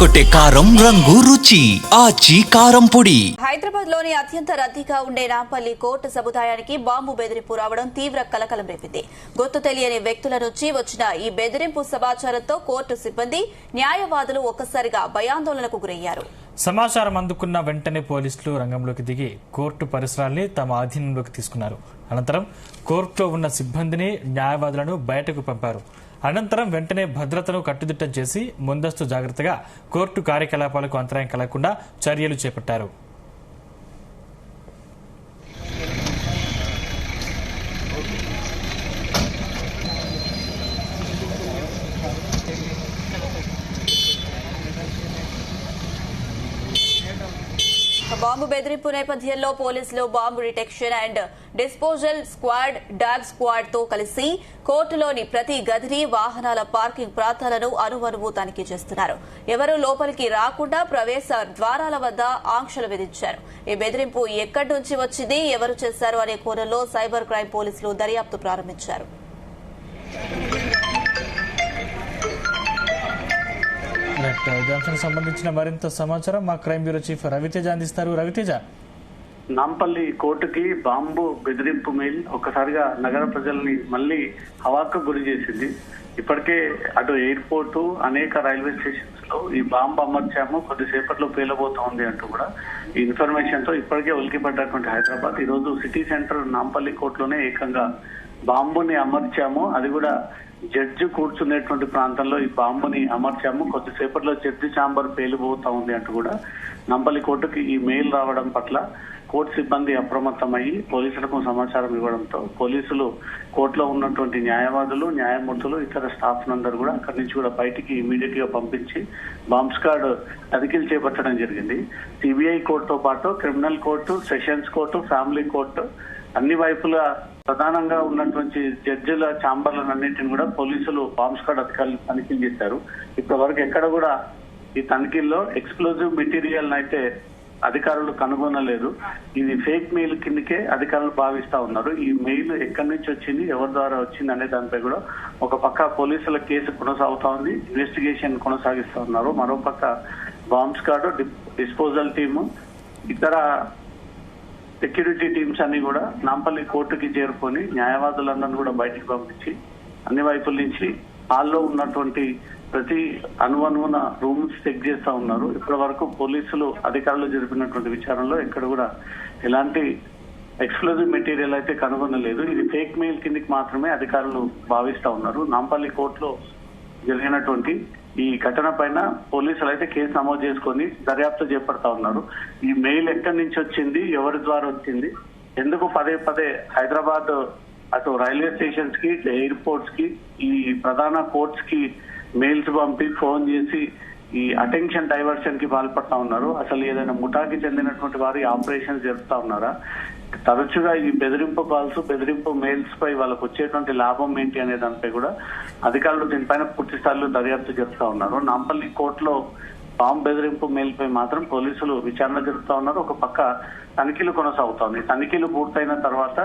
అదరగొట్టే కారం రంగు రుచి ఆచి కారం పొడి. హైదరాబాద్ లోని అత్యంత రద్దీగా ఉండే నాంపల్లి కోర్టు సముదాయానికి బాంబు బెదిరింపు రావడం తీవ్ర కలకలం రేపింది. గుర్తు తెలియని వ్యక్తుల నుంచి వచ్చిన ఈ బెదిరింపు సమాచారంతో కోర్టు సిబ్బంది న్యాయవాదులు ఒక్కసారిగా భయాందోళనకు గురయ్యారు. సమాచారం అందుకున్న వెంటనే పోలీసులు రంగంలోకి దిగి కోర్టు పరిసరాల్ని తమ ఆధీనంలోకి తీసుకున్నారు. అనంతరం కోర్టులో ఉన్న సిబ్బందిని న్యాయవాదులను బయటకు పంపారు. అనంతరం వెంటనే భద్రతను కట్టుదిట్టం చేసి ముందస్తు జాగ్రత్తగా కోర్టు కార్యకలాపాలకు అంతరాయం కలగకుండా చర్యలు చేపట్టారు. బాంబు బెదిరింపు నేపథ్యంలో పోలీసులు bomb detection and disposal squad, dog squad తో కలిసి కోర్టులోని ప్రతి గదిని, వాహనాల పార్కింగ్ ప్రాంతాలను అనువనువు తనిఖీ చేస్తున్నారు. ఎవరూ లోపలికి రాకుండా ప్రవేశ ద్వారాల వద్ద ఆంక్షలు విధించారు. ఈ బెదిరింపు ఎక్కడి నుంచి వచ్చింది, ఎవరు చేశారు అనే కోణంలో సైబర్ క్రైమ్ పోలీసులు దర్యాప్తు ప్రారంభించారు. అంశానికి సంబంధించిన మరింత సమాచారం మా క్రైమ్ బ్యూరో చీఫ్ రవితేజ అందిస్తారు. రవితేజ, నాంపల్లి కోర్టుకి బాంబు బెదిరింపు మెయిల్ ఒక్కసారిగా నగర ప్రజల్ని మళ్లీ హవాకు గురి చేసింది. ఇప్పటికే అటు ఎయిర్పోర్టు, అనేక రైల్వే స్టేషన్స్ లో ఈ బాంబు అమర్చాము, కొద్దిసేపట్లో పేలబోతోంది అంటూ కూడా ఈ ఇన్ఫర్మేషన్ తో ఇప్పటికే ఉలికిపడ్డటువంటి హైదరాబాద్ ఈ రోజు సిటీ సెంటర్ నాంపల్లి కోర్టులోనే ఏకంగా బాంబుని అమర్చాము, అది కూడా జడ్జి కూర్చునేటువంటి ప్రాంతంలో ఈ బాంబుని అమర్చాము, కొద్దిసేపట్లో జడ్జి ఛాంబర్ పేలిపోతా ఉంది అంటూ కూడా నాంపల్లి కోర్టుకి ఈ మెయిల్ రావడం పట్ల కోర్టు సిబ్బంది అప్రమత్తమయ్యి పోలీసులకు సమాచారం ఇవ్వడంతో పోలీసులు కోర్టులో ఉన్నటువంటి న్యాయవాదులు, న్యాయమూర్తులు, ఇతర స్టాఫ్ నందరూ కూడా అక్కడి నుంచి కూడా బయటికి ఇమీడియట్ గా పంపించి బాంబ్ స్క్వాడ్ తనిఖీలు చేపట్టడం జరిగింది. సిబిఐ కోర్టుతో పాటు criminal court, sessions court, family court అన్ని వైపులా ప్రధానంగా ఉన్నటువంటి జడ్జిల ఛాంబర్లన్నింటిని కూడా పోలీసులు బాంబ్ స్క్వాడ్ అధికారులు తనిఖీలు చేశారు. ఇప్పటి వరకు ఎక్కడ కూడా ఈ తనిఖీల్లో ఎక్స్ప్లోజివ్ మెటీరియల్ అయితే అధికారులు కనుగొనలేదు. ఇది ఫేక్ మెయిల్ కిందకే అధికారులు భావిస్తా ఉన్నారు. ఈ మెయిల్ ఎక్కడి నుంచి వచ్చింది, ఎవరి ద్వారా వచ్చింది అనే దానిపై కూడా ఒక పక్క పోలీసుల కేసు కొనసాగుతా ఉంది, ఇన్వెస్టిగేషన్ కొనసాగిస్తా ఉన్నారు. మరోపక్క బాంబ్ స్క్వాడ్, డిస్పోజల్ టీము, ఇతర సెక్యూరిటీ టీమ్స్ అన్ని కూడా నాంపల్లి కోర్టుకి చేరుకొని న్యాయవాదులందరినీ కూడా బయటికి పంపించి అన్ని వైపుల నుంచి హాల్లో ఉన్నటువంటి ప్రతి అనువనువున రూమ్స్ చెక్ చేస్తా ఉన్నారు. ఇప్పటి వరకు పోలీసులు అధికారులు జరిపినటువంటి విచారణలో ఎక్కడ కూడా ఎలాంటి ఎక్స్ప్లోజివ్ మెటీరియల్ అయితే కనుగొనలేదు. ఇది ఫేక్ మెయిల్ కిందకి మాత్రమే అధికారులు భావిస్తా ఉన్నారు. నాంపల్లి కోర్టులో జరిగినటువంటి ఈ ఘటన పైన పోలీసులు అయితే కేసు నమోదు చేసుకొని దర్యాప్తు చేపడతా ఉన్నారు. ఈ మెయిల్ ఎక్కడి నుంచి వచ్చింది, ఎవరి ద్వారా వచ్చింది, ఎందుకు పదే పదే హైదరాబాద్ అటు రైల్వే స్టేషన్స్ కి, ఎయిర్పోర్ట్స్ కి, ఈ ప్రధాన కోర్ట్స్ కి మెయిల్స్ పంపి ఫోన్ చేసి ఈ అటెన్షన్ డైవర్షన్ కి పాల్పడతా ఉన్నారు. అసలు ఏదైనా ముఠాకి చెందినటువంటి వారి ఆపరేషన్ జరుపుతా ఉన్నారా, తరచుగా ఈ బెదిరింపు కాల్స్, బెదిరింపు మెయిల్స్ పై వాళ్ళకు వచ్చేటువంటి లాభం ఏంటి అనే దానిపై కూడా అధికారులు దీనిపైన పూర్తి స్థాయిలో దర్యాప్తు జరుపుతా ఉన్నారు. నాంపల్లి కోర్టులో బాంబు బెదిరింపు మెయిల్ పై మాత్రం పోలీసులు విచారణ జరుపుతా ఉన్నారు. ఒక పక్క తనిఖీలు కొనసాగుతోంది. తనిఖీలు పూర్తయిన తర్వాత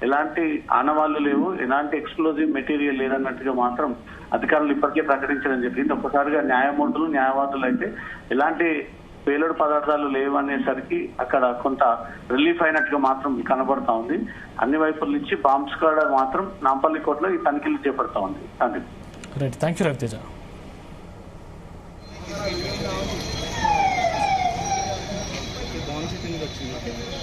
ఎలాంటి ఆనవాళ్లు లేవు, ఎలాంటి ఎక్స్ప్లోజివ్ మెటీరియల్ లేదన్నట్టుగా మాత్రం అధికారులు ఇప్పటికే ప్రకటించడం జరిగింది. ఒక్కసారిగా న్యాయమూర్తులు, న్యాయవాదులు అయితే ఎలాంటి పేలుడు పదార్థాలు లేవనేసరికి అక్కడ కొంత రిలీఫ్ అయినట్టుగా మాత్రం కనబడతా ఉంది. అన్ని వైపుల నుంచి బాంబ్ స్క్వాడ్ మాత్రం నాంపల్లి కోర్టులో ఈ తనిఖీలు చేపడతా ఉంది. Thank you Raviteja. బాంబ్ వచ్చింది